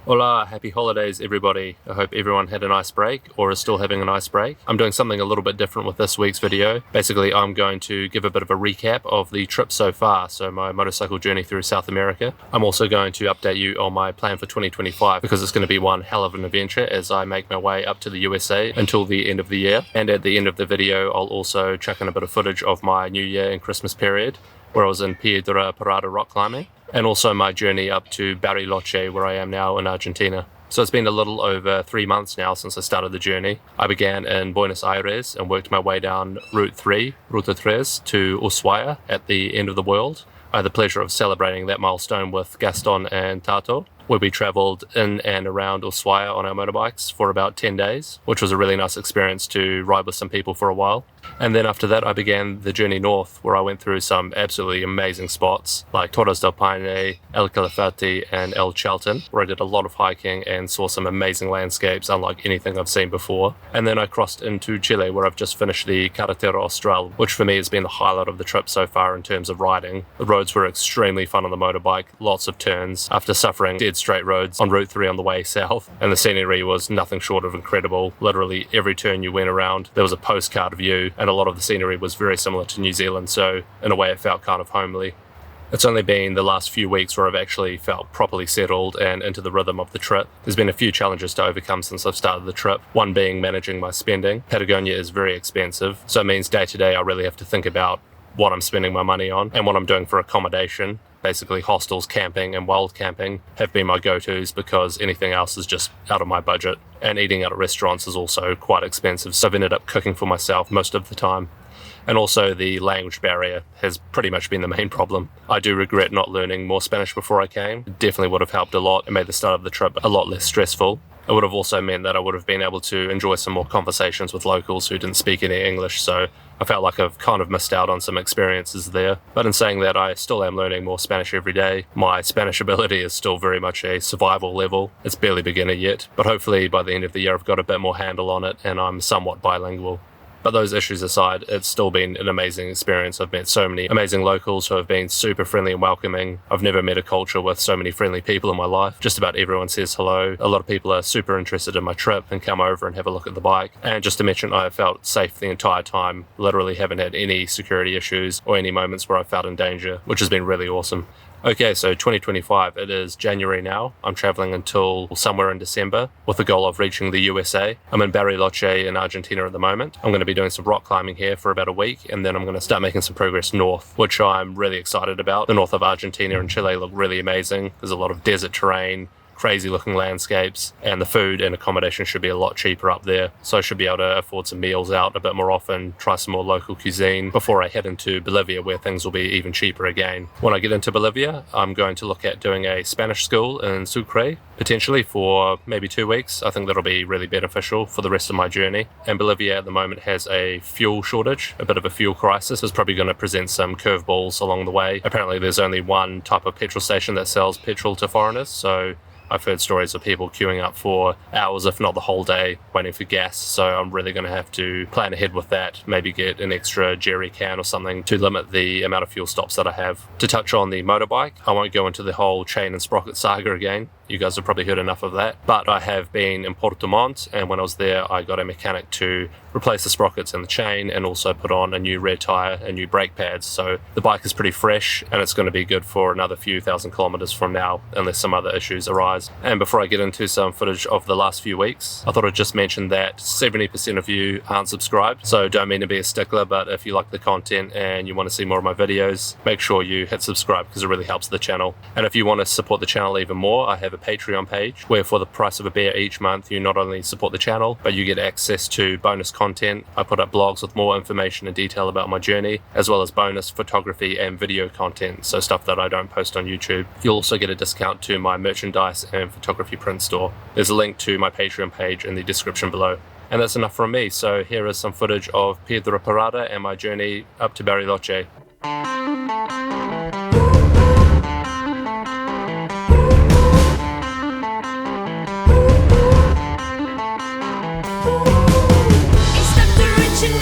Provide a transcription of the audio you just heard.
Hola, happy holidays everybody. I hope everyone had a nice break or is still having a nice break. I'm doing something a little bit different with this week's video. Basically, I'm going to give a bit of a recap of the trip so far, so my motorcycle journey through South America. I'm also going to update you on my plan for 2025 because it's going to be one hell of an adventure as I make my way up to the USA until the end of the year. And at the end of the video, I'll also chuck in a bit of footage of my New Year and Christmas period where I was in Piedra Parada rock climbing, and also my journey up to Bariloche, where I am now in Argentina. So it's been a little over 3 months now since I started the journey. I began in Buenos Aires and worked my way down Ruta 3 to Ushuaia at the end of the world. I had the pleasure of celebrating that milestone with Gaston and Tato, where we travelled in and around Ushuaia on our motorbikes for about 10 days, which was a really nice experience to ride with some people for a while. And then after that I began the journey north, where I went through some absolutely amazing spots like Torres del Paine, El Calafate and El Chalten, where I did a lot of hiking and saw some amazing landscapes unlike anything I've seen before. And then I crossed into Chile, where I've just finished the Carretera Austral, which for me has been the highlight of the trip so far in terms of riding. The roads were extremely fun on the motorbike, lots of turns after suffering dead straight roads on Route 3 on the way south, and the scenery was nothing short of incredible. Literally every turn you went around there was a postcard view, and a lot of the scenery was very similar to New Zealand, so in a way it felt kind of homely. It's only been the last few weeks where I've actually felt properly settled and into the rhythm of the trip. There's been a few challenges to overcome since I've started the trip, one being managing my spending. Patagonia is very expensive, so it means day to day I really have to think about what I'm spending my money on and what I'm doing for accommodation. Basically hostels, camping and wild camping have been my go-tos because anything else is just out of my budget, and eating out at restaurants is also quite expensive, so I've ended up cooking for myself most of the time. And also the language barrier has pretty much been the main problem. I do regret not learning more Spanish before I came. It definitely would have helped a lot and made the start of the trip a lot less stressful. It would have also meant that I would have been able to enjoy some more conversations with locals who didn't speak any English, so I felt like I've kind of missed out on some experiences there. But in saying that, I still am learning more Spanish every day. My Spanish ability is still very much a survival level. It's barely beginner yet, but hopefully by the end of the year I've got a bit more handle on it and I'm somewhat bilingual. But those issues aside, it's still been an amazing experience. I've met so many amazing locals who have been super friendly and welcoming. I've never met a culture with so many friendly people in my life. Just about everyone says hello. A lot of people are super interested in my trip and come over and have a look at the bike. And just to mention, I have felt safe the entire time. Literally haven't had any security issues or any moments where I felt in danger, which has been really awesome. Okay, so 2025, it is January now. I'm traveling until somewhere in December with the goal of reaching the USA. I'm in Bariloche in Argentina at the moment. I'm going to be doing some rock climbing here for about a week, and then I'm going to start making some progress north, which I'm really excited about. The north of Argentina and Chile look really amazing. There's a lot of desert terrain, crazy looking landscapes, and the food and accommodation should be a lot cheaper up there, so I should be able to afford some meals out a bit more often, try some more local cuisine before I head into Bolivia, where things will be even cheaper again. When I get into Bolivia, I'm going to look at doing a Spanish school in Sucre, potentially for maybe 2 weeks. I think that'll be really beneficial for the rest of my journey. And Bolivia at the moment has a fuel shortage, a bit of a fuel crisis. It's probably going to present some curveballs along the way. Apparently there's only one type of petrol station that sells petrol to foreigners, so I've heard stories of people queuing up for hours, if not the whole day, waiting for gas, so I'm really going to have to plan ahead with that, maybe get an extra jerry can or something to limit the amount of fuel stops that I have. To touch on the motorbike, I won't go into the whole chain and sprocket saga again. You guys have probably heard enough of that, but I have been in Porto Montt, and when I was there I got a mechanic to replace the sprockets and the chain and also put on a new rear tyre and new brake pads, so the bike is pretty fresh and it's going to be good for another few thousand kilometres from now unless some other issues arise. And before I get into some footage of the last few weeks, I thought I'd just mention that 70% of you aren't subscribed, so don't mean to be a stickler, but if you like the content and you want to see more of my videos, make sure you hit subscribe because it really helps the channel. And if you want to support the channel even more, I have a Patreon page where for the price of a beer each month you not only support the channel but you get access to bonus content. I put up blogs with more information and detail about my journey, as well as bonus photography and video content, so stuff that I don't post on YouTube. You'll also get a discount to my merchandise and photography print store. There's a link to my Patreon page in the description below. And that's enough from me, so here is some footage of Piedra Parada and my journey up to Bariloche. It's not the rich and